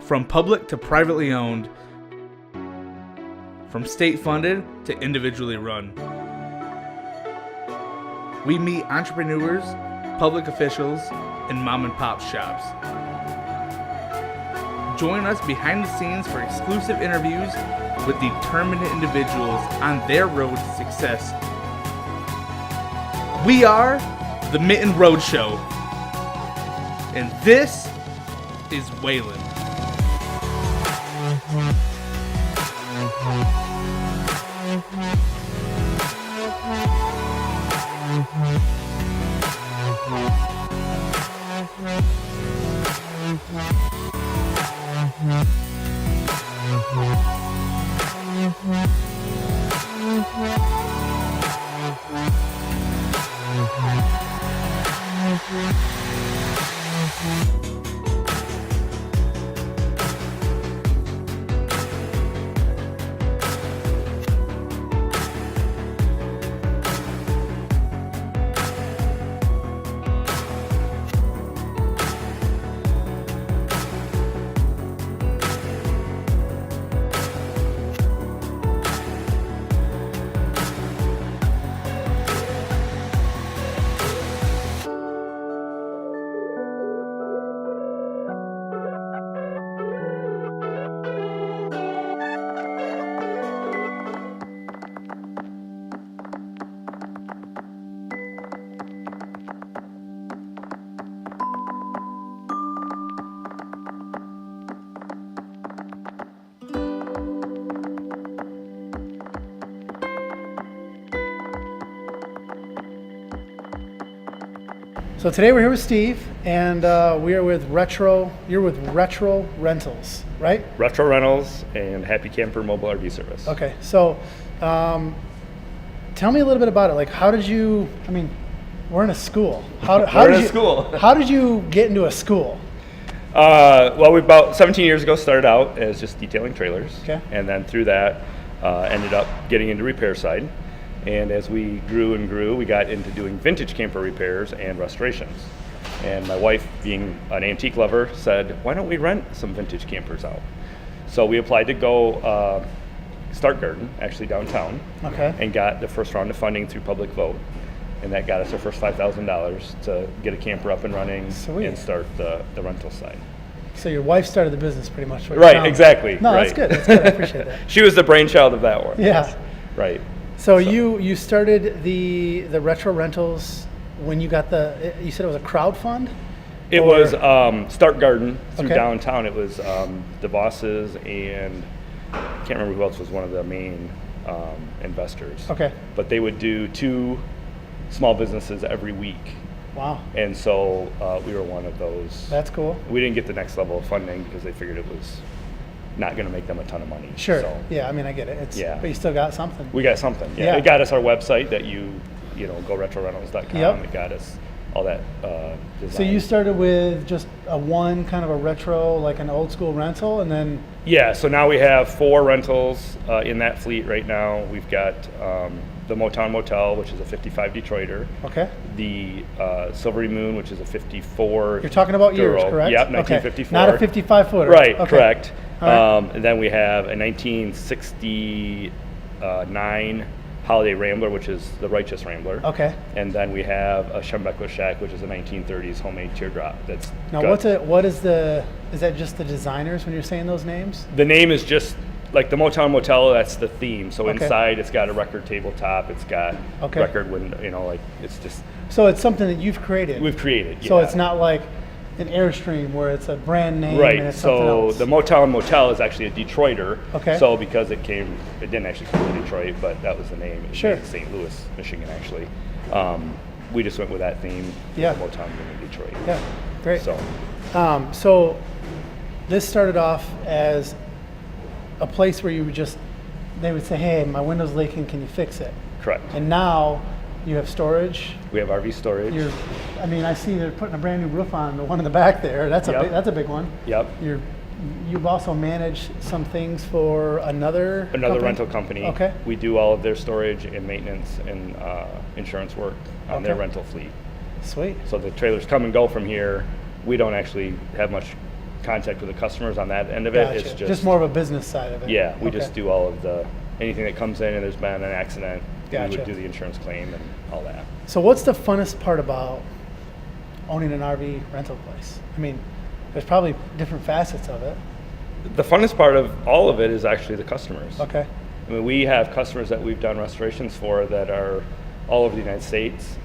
from public to privately owned, from state-funded to individually run. We meet entrepreneurs, public officials, and mom-and-pop shops. Join us behind the scenes for exclusive interviews with determined individuals on their road to success. We are the Mitten Roadshow, and this is Wayland. So today we're here with Steve, and we are with Retro. You're with Retro Rentals, right? Retro Rentals and Happy Camper Mobile RV Service. Okay, so tell me a little bit about it. Like, how did you? I mean, we're in a school. How did you? School. How did you get into a school? Well, we about 17 years ago started out as just detailing trailers, Okay. and then through that ended up getting into repair side. And as we grew and grew, we got into doing vintage camper repairs and restorations. And my wife, being an antique lover, said, why don't we rent some vintage campers out? So we applied to go Start Garden, actually downtown, Okay. and got the first round of funding through public vote. And that got us our first $5,000 to get a camper up and running. Sweet. And start the rental side. So your wife started the business, pretty much. What Right, exactly. No, right. That's good. That's good. I appreciate that. She was the brainchild of that one. Yeah. Right. So you started the Retro Rentals when you got you said it was a crowd fund? It was Start Garden through Okay. downtown. It was the bosses and I can't remember who else was one of the main investors. Okay. But they would do 2 small businesses every week. Wow. And so we were one of those. That's cool. We didn't get the next level of funding because they figured it was not going to make them a ton of money. Sure. So Yeah, I mean, I get it. Yeah. But you still got something. we got something. Yeah. Yeah. It got us our website that you know, go retrorentals.com. Yep. It got us all that design. So you started with just a one kind of a retro, like an old school rental, and then Yeah, so now we have 4 rentals in that fleet right now. We've got the Motown Motel, which is a 55 Detroiter. okay. The Silvery Moon, which is a 54. You're talking about years, Duro. correct? Yep, Okay. 1954. Not a 55 footer. Right, Okay. correct. All right. And then we have a 1969 Holiday Rambler, which is the Righteous Rambler. Okay. And then we have a Schembechler Shack, which is a 1930s homemade teardrop. That's Now, got- is that just the designers when you're saying those names? The name is just like the Motown Motel. That's the theme. So Okay. inside, it's got a record tabletop. It's got Okay. record window. You know, like it's just So it's something that you've created. we've created. So yeah. it's not like an Airstream where it's a brand name and right. it's something So else. the Motown Motel is actually a Detroiter. Okay. So because it didn't actually come from Detroit, but that was the name. It was Sure. made in St. Louis, Michigan, actually. We just went with that theme. Yeah. The Motown being in Detroit. Yeah, great. So So this started off as a place where they would say, hey, my window's leaking, can you fix it? correct. And now you have storage. We have RV storage. I see they're putting a brand new roof on the one in the back there. That's Yep. that's a big one. Yep. You've also managed some things for another rental company. Okay. We do all of their storage and maintenance and insurance work on their Okay. rental fleet. Sweet. So the trailers come and go from here. We don't actually have much contact with the customers on that end of it. Gotcha. It's just more of a business side of it. Yeah, we Okay. just do all of anything that comes in and there's been an accident, we Gotcha. would do the insurance claim and all that. So what's the funnest part about owning an RV rental place? I mean, there's probably different facets of it. The funnest part of all of it is actually the customers. Okay. I mean, we have customers that we've done restorations for that are all over the United States.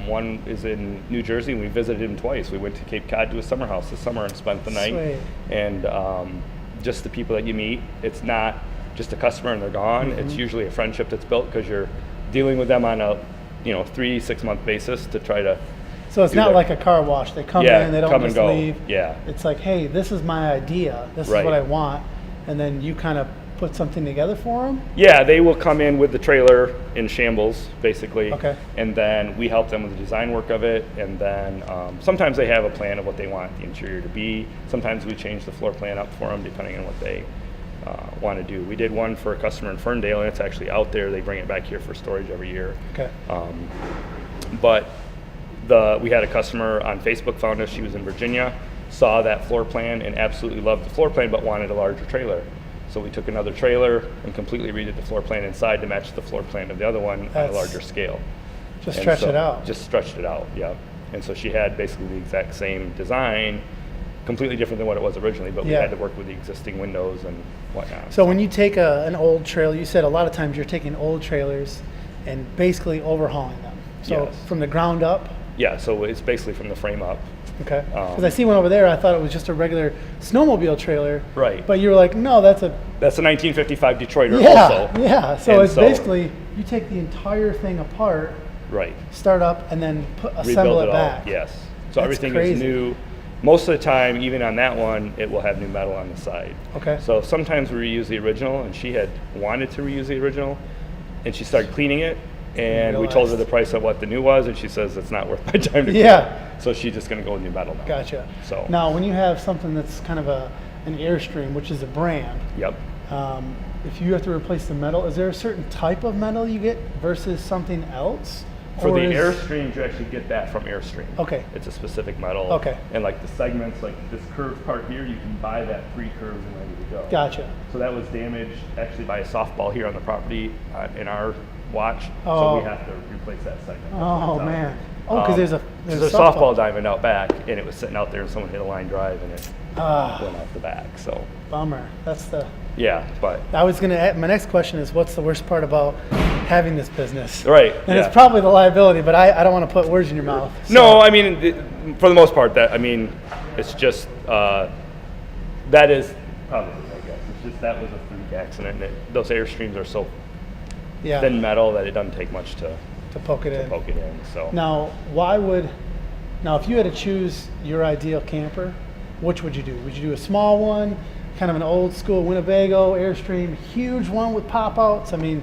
One is in New Jersey, and we visited him twice. We went to Cape Cod to a summer house this summer and spent the night. Sweet. And just the people that you meet, it's not just a customer and they're gone. Mm-hmm. It's usually a friendship that's built because you're dealing with them on a 3-6 month basis to try to. So it's do not their- like a car wash. They come Yeah, in, they don't come and just go. leave. Yeah. It's like, hey, this is my idea. This Right. is what I want. And then you kind of put something together for them? Yeah, they will come in with the trailer in shambles, basically. Okay. And then we help them with the design work of it. And then sometimes they have a plan of what they want the interior to be. Sometimes we change the floor plan up for them depending on what they want to do. We did one for a customer in Ferndale, and it's actually out there. They bring it back here for storage every year. Okay. But we had a customer on Facebook, found us. She was in Virginia, saw that floor plan and absolutely loved the floor plan, but wanted a larger trailer. So we took another trailer and completely redid the floor plan inside to match the floor plan of the other one on a That's- larger scale. Just And stretch so- it out. Just stretched it out, yeah. And so she had basically the exact same design, completely different than what it was originally, but we Yeah. had to work with the existing windows and whatnot. So when you take an old trailer, you said a lot of times you're taking old trailers and basically overhauling them. So Yes. from the ground up. Yeah, so it's basically from the frame up. Okay. Because I see one over there. I thought it was just a regular snowmobile trailer. Right. But you were like, no, that's a That's a 1955 Detroiter yeah, also. yeah. So And it's basically you take the entire thing apart, Right. start up, and then assemble Rebuild it it all, back. yes. So That's everything crazy. is new. Most of the time, even on that one, it will have new metal on the side. Okay. So sometimes we reuse the original, and she had wanted to reuse the original, and she started cleaning it, and we told her Realized. the price of what the new was, and she says it's not worth my time to clean. Yeah. So she's just going to go with new metal now. Gotcha. So Now, when you have something that's kind of an Airstream, which is a brand, Yep. if you have to replace the metal, is there a certain type of metal you get versus something else? For Or the is- Airstreams, you actually get that from Airstream. Okay. It's a specific metal. Okay. And like the segments, like this curved part here, you can buy that pre-curved and ready to go. Gotcha. So that was damaged actually by a softball here on the property in our watch. Oh. So we have to replace that segment. Oh man. Oh, because there's a There's a softball diamond out back, and it was sitting out there, and someone hit a line drive, and it Ah, went out the back. So bummer. That's the. yeah, but I was gonna. My next question is, what's the worst part about having this business? right. And yeah. it's probably the liability, but I don't want to put words in your mouth. so- No, I mean, for the most part, it's just that is probably, I guess. It's just that was a freak accident. And those Airstreams are so Yeah. thin metal that it doesn't take much to to poke it in. poke it in. So Now, if you had to choose your ideal camper, which would you do? Would you do a small one, kind of an old school Winnebago Airstream, huge one with pop outs? I mean,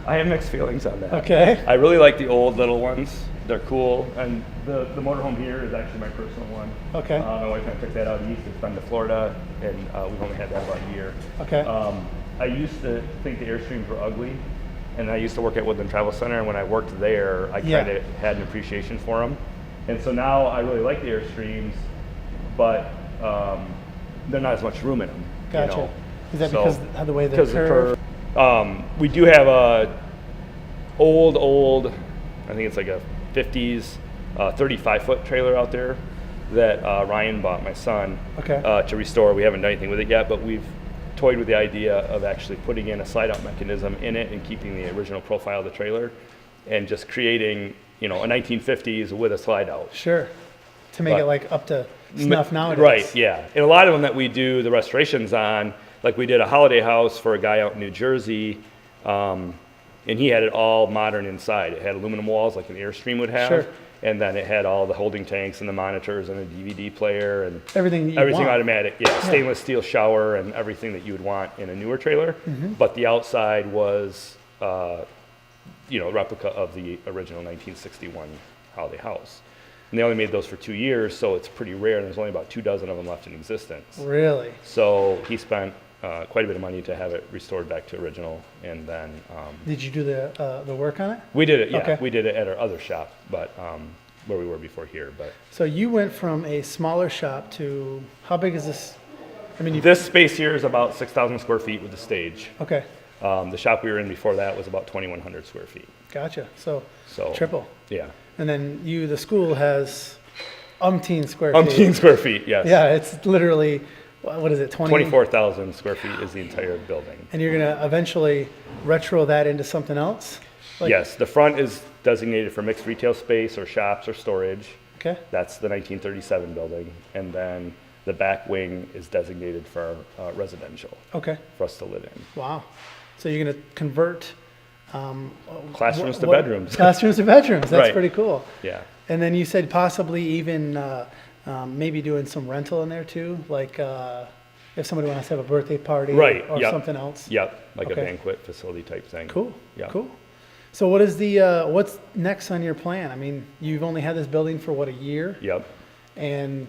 I have mixed feelings on that. okay. I really like the old little ones. They're cool, and the motorhome here is actually my personal one. Okay. My wife and I took that out east. It's been to Florida, and we've only had that about a year. Okay. I used to think the Airstreams were ugly, and I used to work at Woodland Travel Center, and when I worked there, I Yeah. kind of had an appreciation for them. And so now I really like the Airstreams, but they're not as much room in them. Gotcha. You know? Is that So- because of the way they're because of the curved? curve. We do have a old, I think it's like a 50s 35-foot trailer out there that Ryan bought, my son, Okay. to restore. We haven't done anything with it yet, but we've toyed with the idea of actually putting in a slide-out mechanism in it and keeping the original profile of the trailer and just creating, a 1950s with a slide-out. Sure. To make But- it like up to snuff nowadays. Right, yeah. And a lot of them that we do the restorations on, like we did a holiday house for a guy out in New Jersey, and he had it all modern inside. It had aluminum walls like an Airstream would have. Sure. And then it had all the holding tanks and the monitors and a DVD player and Everything that you everything want. automatic. Yeah, stainless steel shower and everything that you would want in a newer trailer. Mm-hmm. But the outside was, replica of the original 1961 holiday house. And they only made those for 2 years, so it's pretty rare, and there's only about 24 of them left in existence. Really? So he spent quite a bit of money to have it restored back to original, and then Did you do the work on it? we did it. Yeah, Okay. we did it at our other shop, but where we were before here. But So you went from a smaller shop to, how big is this? I mean, this space here is about 6,000 square feet with the stage. okay, The shop we were in before that was about 2,100 square feet. gotcha. So So triple. Yeah. And then the school has umpteen square feet. Umpteen square feet, yes. Yeah, it's literally, what is it, 24,000 square feet is the entire building. And you're going to eventually retro that into something else? Like- Yes, the front is designated for mixed retail space or shops or storage. Okay, That's the 1937 building. And then the back wing is designated for residential okay, for us to live in. wow. So you're going to convert Classrooms to what- bedrooms. Classrooms to bedrooms, that's Right. pretty cool. Yeah. And then you said possibly even maybe doing some rental in there too, like if somebody wants to have a birthday party Right, or yep. something else. Yep, like Okay. a banquet facility type thing. Cool, Yeah. cool. So what is what's next on your plan? I mean, you've only had this building for what, a year? Yep. And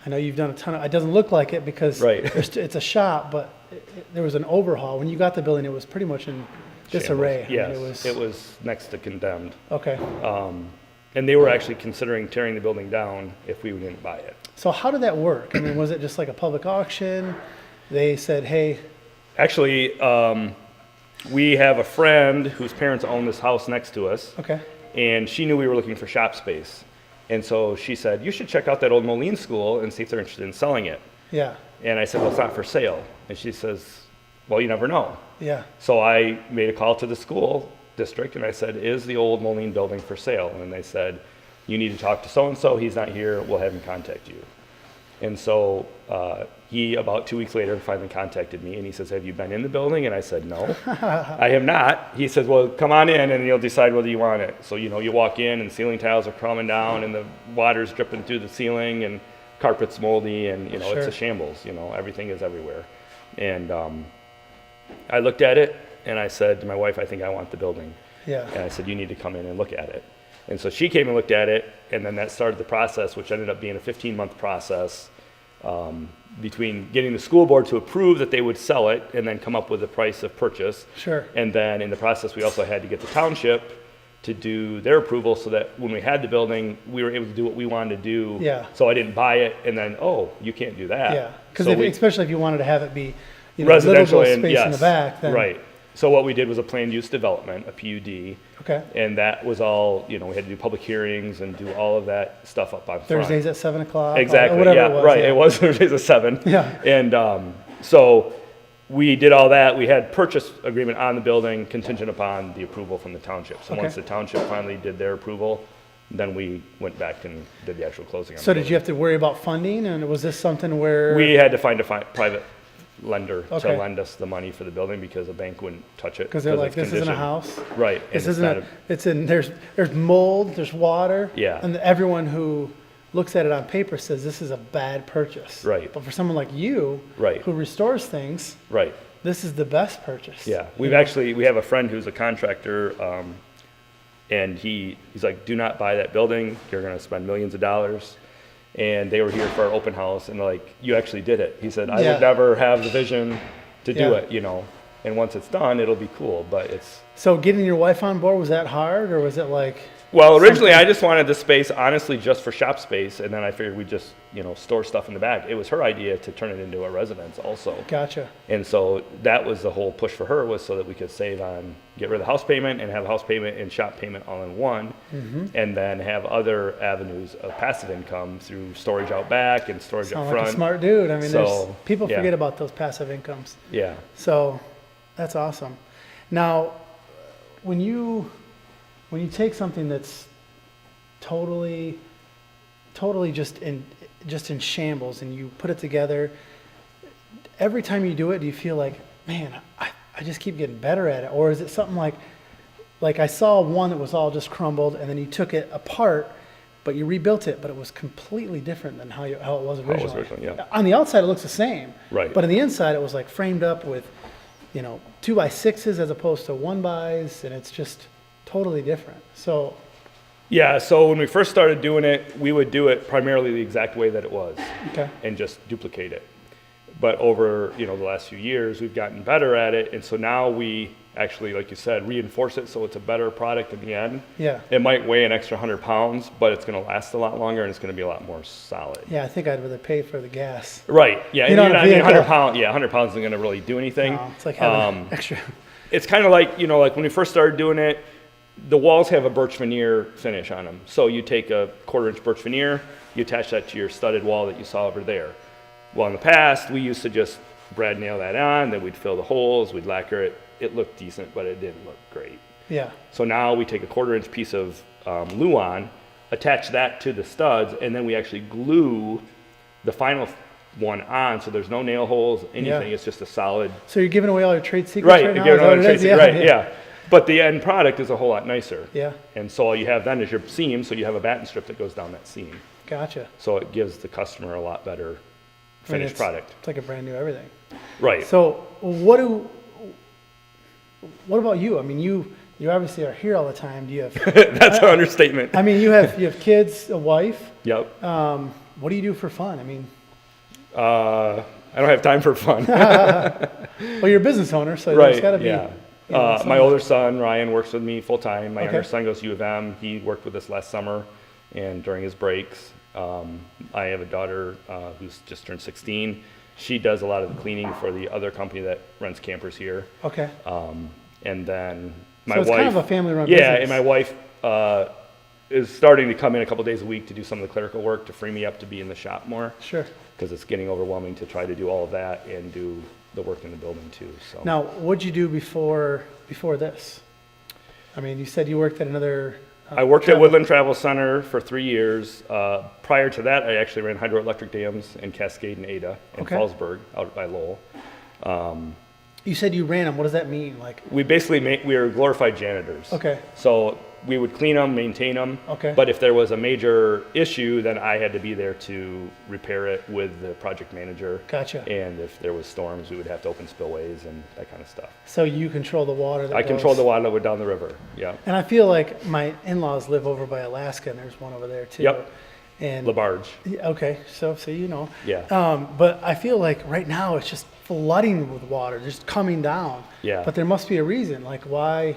I know you've done a ton of, it doesn't look like it because Right. it's a shop, but there was an overhaul. When you got the building, it was pretty much in disarray. I mean, Yes, it was next to condemned. Okay. And they were actually considering tearing the building down if we didn't buy it. So how did that work? I mean, was it just like a public auction? They said, hey, Actually, we have a friend whose parents own this house next to us, okay, and she knew we were looking for shop space. And so she said, you should check out that old Moline school and see if they're interested in selling it. yeah, And I said, well, it's not for sale. And she says, well, you never know. yeah, So I made a call to the school district and I said, is the old Moline building for sale? And they said, you need to talk to so-and-so. He's not here. We'll have him contact you. And so he, about 2 weeks later, finally contacted me and he says, have you been in the building? And I said, no, I have not. He says, well, come on in and you'll decide whether you want it. So, you know, you walk in and ceiling tiles are crumbling down and the water's dripping through the ceiling and carpet's moldy and, you know, it's Sure. a shambles. You know, everything is everywhere. And I looked at it and I said to my wife, I think I want the building. yeah. And I said, you need to come in and look at it. And so she came and looked at it, and then that started the process, which ended up being a 15-month process between getting the school board to approve that they would sell it and then come up with a price of purchase. Sure. And then in the process, we also had to get the township to do their approval so that when we had the building, we were able to do what we wanted to do. Yeah. So I didn't buy it and then, oh, you can't do that. Yeah, because So we- especially if you wanted to have it be, you know, residential livable and space yes, in the back, then. right. So what we did was a planned use development, a PUD, Okay. and that was all, you know, we had to do public hearings and do all of that stuff up on front. Thursdays at 7 o'clock. Exactly. Or whatever Yeah. it was. Right. yeah. It was Thursdays at 7. Yeah. And so we did all that. We had purchase agreement on the building contingent upon the approval from the township. So Okay. once the township finally did their approval, then we went back and did the actual closing. On So the did you have to worry about funding, and was this something where? We had to find a private lender Okay. to lend us the money for the building because a bank wouldn't touch it. Because they're like, it's this isn't a conditioned. house. Right. This and isn't not a, it's in, there's mold, there's water. Yeah. And everyone who looks at it on paper says this is a bad purchase. Right. But for someone like you, Right. who restores things, Right. this is the best purchase. Yeah. We have a friend who's a contractor, and he's like, do not buy that building. You're going to spend millions of dollars. And they were here for our open house, and they're like, you actually did it. He said, I Yeah. would never have the vision to do Yeah. it, you know. And once it's done, it'll be cool. But it's So getting your wife on board, was that hard, or was it like? well, originally I just wanted the space, honestly, just for shop space, and then I figured we'd just, you know, store stuff in the back. It was her idea to turn it into a residence also. Gotcha. And so that was the whole push for her, was so that we could save on, get rid of the house payment and have a house payment and shop payment all in one, and then have other avenues of passive income through storage out back and storage Sound up like front. a smart dude. I mean, So, people yeah. forget about those passive incomes. Yeah. So that's awesome. Now, when you take something that's totally just in shambles and you put it together, every time you do it, do you feel like, man, I just keep getting better at it? Or is it something like I saw one that was all just crumbled and then you took it apart, but you rebuilt it, but it was completely different than how it was it originally. was originally, yeah. On the outside, it looks the same. Right. But on the inside, it was like framed up with, 2x6s as opposed to 1x, and it's just totally different. So, Yeah, so when we first started doing it, we would do it primarily the exact way that it was okay. and just duplicate it. But over, the last few years, we've gotten better at it, and so now we actually, like you said, reinforce it so it's a better product in the end. Yeah. It might weigh an extra 100 pounds, but it's going to last a lot longer and it's going to be a lot more solid. Yeah, I think I'd rather pay for the gas. Right. Yeah. You know, and on a 100 vehicle. pounds. Yeah, 100 pounds isn't going to really do anything. No, it's like having extra. It's kind of like, you know, like when we first started doing it, the walls have a birch veneer finish on them. So you take a 1/4 inch birch veneer, you attach that to your studded wall that you saw over there. Well, in the past, we used to just brad nail that on, then we'd fill the holes, we'd lacquer it. It looked decent, but it didn't look great. Yeah. So now we take a 1/4 inch piece of Luan, attach that to the studs, and then we actually glue the final one on, so there's no nail holes, anything. Yeah. It's just a solid. So you're giving away all your trade secrets Right, right you're now? giving Is that away what the it trade is? secret, right, yeah. But the end product is a whole lot nicer. Yeah. And so all you have then is your seam, so you have a batten strip that goes down that seam. Gotcha. So it gives the customer a lot better I mean, finished product. It's like a brand new everything. Right. So what about you? I mean, you obviously are here all the time. Do you have? That's an understatement. I mean, you have kids, a wife. Yep. What do you do for fun? I mean, I don't have time for fun. well, you're a business owner, so Right, there's got to be. yeah. You know, My some- older son, Ryan, works with me full time. My Okay. younger son goes to U of M. He worked with us last summer and during his breaks. I have a daughter who's just turned 16. She does a lot of the cleaning for the other company that rents campers here. Okay. And then my So it's wife. kind of a family-run Yeah, business. and my wife is starting to come in a couple days a week to do some of the clerical work to free me up to be in the shop more. Sure. Because it's getting overwhelming to try to do all of that and do the work in the building too. So Now, what'd you do before this? I mean, you said you worked at another. I worked at travel- Woodland Travel Center for 3 years. Prior to that, I actually ran hydroelectric dams in Cascade and Ada and Okay. Fallsburg out by Lowell. You said you ran them. What does that mean? Like, We basically we were glorified janitors. okay, So we would clean them, maintain them. Okay. But if there was a major issue, then I had to be there to repair it with the project manager. gotcha. And if there was storms, we would have to open spillways and that kind of stuff. So you control the water that I goes- controlled the water that went down the river. Yeah. And I feel like my in-laws live over by Alaska, and there's one over there too. Yep. And LaBarge. Yeah, okay, so you know. Yeah. But I feel like right now it's just flooding with water, just coming down. Yeah. But there must be a reason. Like, why?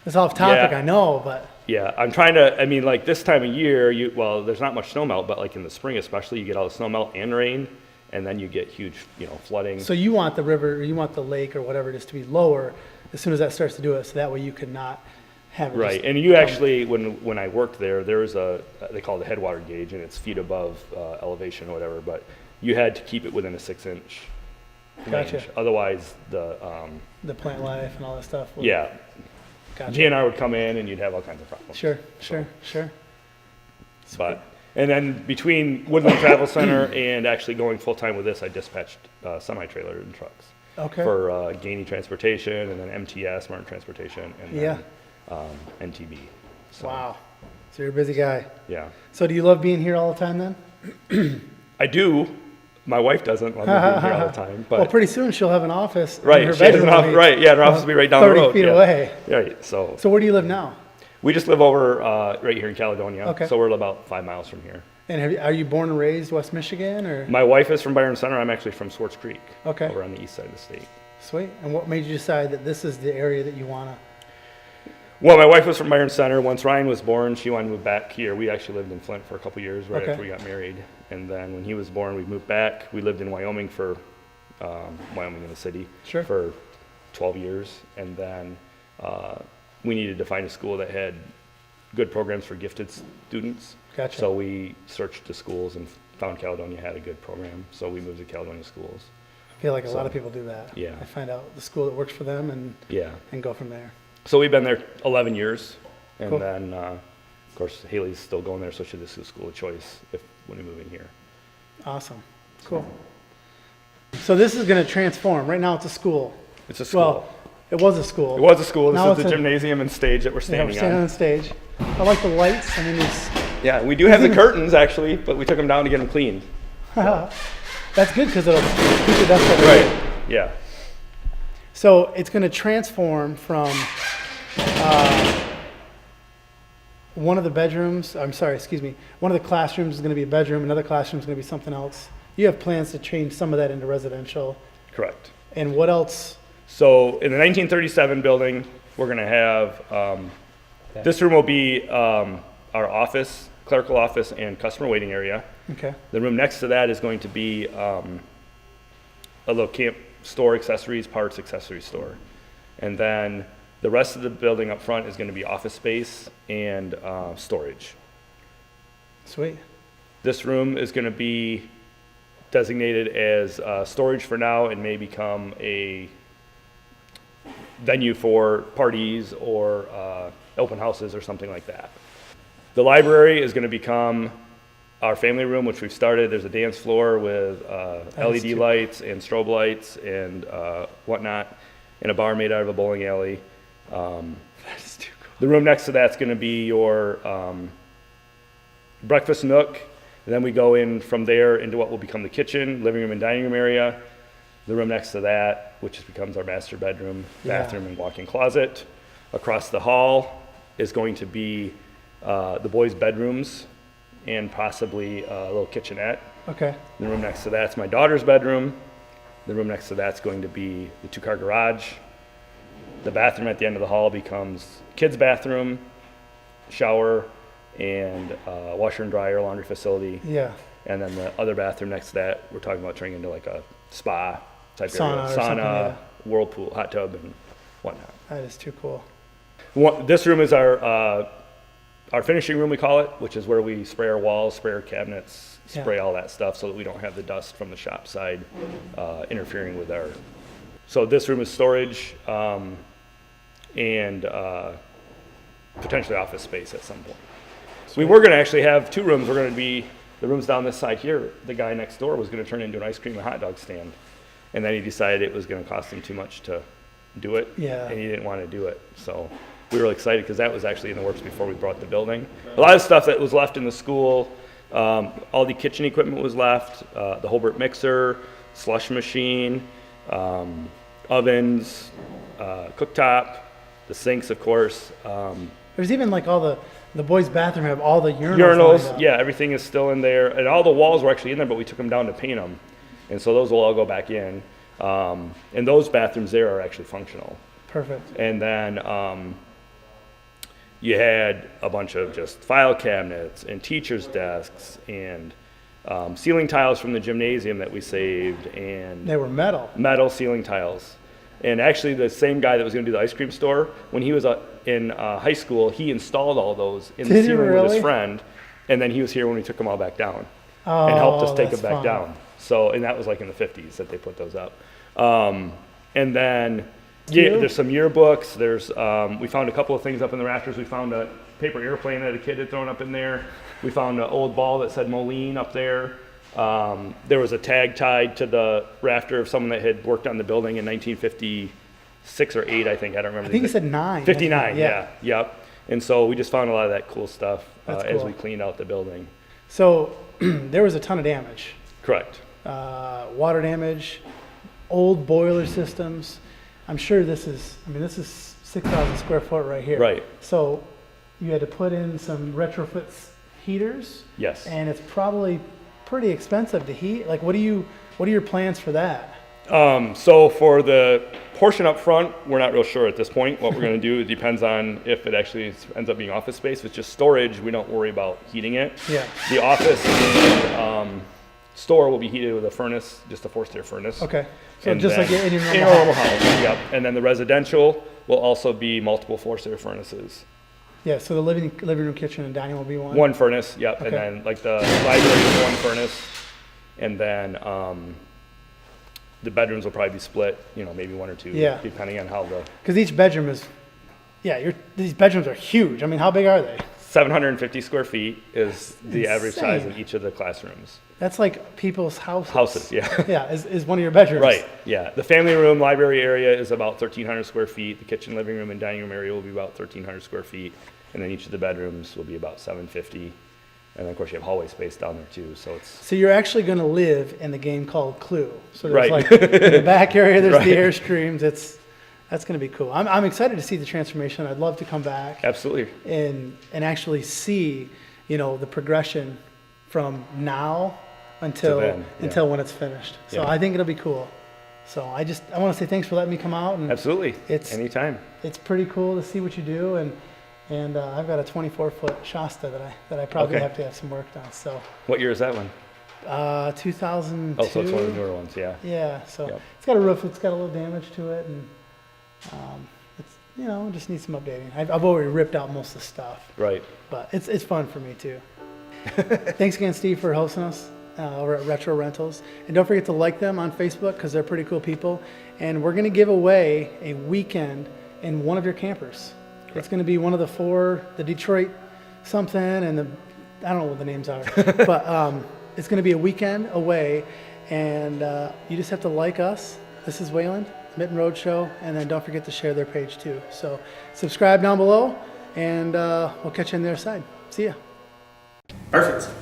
It's off topic, Yeah. I know, but Yeah, I'm trying to, I mean, like this time of year, well, there's not much snow melt, but like in the spring especially, you get all the snow melt and rain, and then you get huge, flooding. so you want the river, or you want the lake or whatever it is to be lower as soon as that starts to do it, so that way you could not have it. Right, just and you come- actually, when I worked there was they call it a headwater gauge, and it's feet above elevation or whatever, but you had to keep it within a 6-inch range. Gotcha. Otherwise, the plant life and all that stuff. would- yeah, Gotcha. GNR would come in and you'd have all kinds of problems. Sure. But and then between Woodland Travel Center and actually going full time with this, I dispatched semi-trailer and trucks Okay. for Gainey Transportation, and then MTS, Martin Transportation, and then NTB. So, Wow. So you're a busy guy. Yeah, So do you love being here all the time then? I do. My wife doesn't love me being here all the time, but Well, pretty soon she'll have an office. in right, her she has bedroom an will office, be, right, yeah, her office will be right down the 30 road. feet yeah. away. Right, so So where do you live now? we just live over right here in Caledonia. Okay. So we're about 5 miles from here. And are you born and raised West Michigan or? My wife is from Byron Center. I'm actually from Swartz Creek. Okay. Over on the east side of the state. Sweet. And what made you decide that this is the area that you want to? Well, my wife was from Byron Center. Once Ryan was born, she wanted to move back here. We actually lived in Flint for a couple years right Okay. after we got married. And then when he was born, we moved back. We lived in Wyoming Wyoming in the city Sure. for 12 years. And then we needed to find a school that had good programs for gifted students. Gotcha. So we searched the schools and found Caledonia had a good program. So we moved to Caledonia Schools. I feel like a lot So, of people do that. yeah. They find out the school that works for them Yeah. and go from there. So we've been there 11 years, and Cool. then, of course, Haley's still going there, so she's the school of choice when we move in here. Awesome. Cool. So this is going to transform. Right now it's a school. It's a school. Well, it was a school. It was a school. This Now is it's the a- gymnasium and stage that we're Yeah, we're standing standing on on. the stage. I like the lights. I mean, it's, Yeah, we do have the curtains actually, but we took them down to get them cleaned. that's good because it'll keep the dust out of the way. Yeah. So it's going to transform from one of the bedrooms, one of the classrooms is going to be a bedroom, another classroom is going to be something else. You have plans to change some of that into residential. Correct. And what else So in the 1937 building, we're going to have, this room will be our office, clerical office, and customer waiting area. Okay. The room next to that is going to be a little camp store, accessories, parts, accessory store. And then the rest of the building up front is going to be office space and storage. Sweet. This room is going to be designated as storage for now and may become a venue for parties or open houses or something like that. The library is going to become our family room, which we've started. There's a dance floor with LED lights and strobe lights and whatnot, and a bar made out of a bowling alley. That's too cool. The room next to that's going to be your breakfast nook. And then we go in from there into what will become the kitchen, living room, and dining room area. The room next to that, which becomes our master bedroom, bathroom, and walk-in closet. Across the hall is going to be the boys' bedrooms and possibly a little kitchenette. Okay. The room next to that's my daughter's bedroom. The room next to that's going to be the two-car garage. The bathroom at the end of the hall becomes kids' bathroom, shower, and washer and dryer, laundry facility. Yeah. And then the other bathroom next to that, we're talking about turning into like a spa type Sauna area. or something, yeah. Whirlpool, hot tub, and whatnot. That is too cool. This room is our finishing room, we call it, which is where we spray our walls, spray our cabinets, spray all that stuff so that we don't have the dust from the shop side interfering with our. So this room is storage and potentially office space at some point. We were going to actually have two rooms. We're going to be, the rooms down this side here, the guy next door was going to turn into an ice cream and hot dog stand. And then he decided it was going to cost him too much to do it. Yeah. And he didn't want to do it. So we were really excited because that was actually in the works before we bought the building. A lot of stuff that was left in the school, all the kitchen equipment was left, the Holbert mixer, slush machine, ovens, cooktop, the sinks, of course. There's even like all the boys' bathroom have all the urinals. Urinals, yeah, everything is still in there. And all the walls were actually in there, but we took them down to paint them. And so those will all go back in. And those bathrooms there are actually functional. Perfect. And then you had a bunch of just file cabinets and teachers' desks and ceiling tiles from the gymnasium that we saved. And They were metal. metal ceiling tiles. And actually the same guy that was going to do the ice cream store, when he was in high school, he installed all those in the Did he ceiling with really? his friend. And then he was here when we took them all back down and helped us take that's them back fun. down. So, and that was like in the 50s that they put those up. And then, yeah, there's some yearbooks. There's, we found a couple of things up in the rafters. We found a paper airplane that a kid had thrown up in there. We found an old ball that said Moline up there. There was a tag tied to the rafter of someone that had worked on the building in 1956 or 8, I think. I don't remember. I think he said 9. 59, yeah. Yep. And so we just found a lot of that cool stuff That's as cool. we cleaned out the building. So there was a ton of damage. Correct. Water damage, old boiler systems. I'm sure this is 6,000 square foot right here. Right. So you had to put in some retrofit heaters. Yes. And it's probably pretty expensive to heat. Like, what are your plans for that? So for the portion up front, we're not real sure at this point what we're going to do. It depends on if it actually ends up being office space. If it's just storage, we don't worry about heating it. Yeah. The office and store will be heated with a furnace, just a forced air furnace. Okay. So And just then- like in your in normal a normal house. house. Yep. And then the residential will also be multiple forced air furnaces. Yeah. So the living room, kitchen, and dining will be one. One furnace, yep. Okay. And then like the library is one furnace. And then the bedrooms will probably be split, maybe one or two, Yeah. depending on how the Because each bedroom is, these bedrooms are huge. I mean, how big are they? 750 square feet is the average size insane. of each of the classrooms. That's like people's houses. Houses, yeah. Yeah, is one of your bedrooms. Right, yeah. The family room, library area is about 1,300 square feet. The kitchen, living room, and dining room area will be about 1,300 square feet. And then each of the bedrooms will be about 750. And then, of course, you have hallway space down there, too. So it's So you're actually going to live in the game called Clue. So there's Right. like in the back area, there's Right. the Airstreams. That's going to be cool. I'm excited to see the transformation. I'd love to come back absolutely. and actually see, the progression from now until then, yeah. until when it's finished. So Yeah. I think it'll be cool. So I want to say thanks for letting me come out. And Absolutely. It's Anytime. It's pretty cool to see what you do, and I've got a 24-foot Shasta that I probably Okay. have to have some work done. So What year is that one? 2002. Oh, so it's one of the newer ones, yeah. Yeah. So Yep. it's got a roof. It's got a little damage to it, and it's just needs some updating. I've already ripped out most of the stuff, Right. but it's fun for me too. Thanks again, Steve, for hosting us over at Retro Rentals. And don't forget to like them on Facebook because they're pretty cool people. And we're going to give away a weekend in one of your campers. Correct. It's going to be one of the 4, the Detroit something, and I don't know what the names are, but it's going to be a weekend away. And you just have to like us. This is Wayland, Mitten Roadshow, and then don't forget to share their page too. So subscribe down below, and we'll catch you on the other side. See ya. Perfect.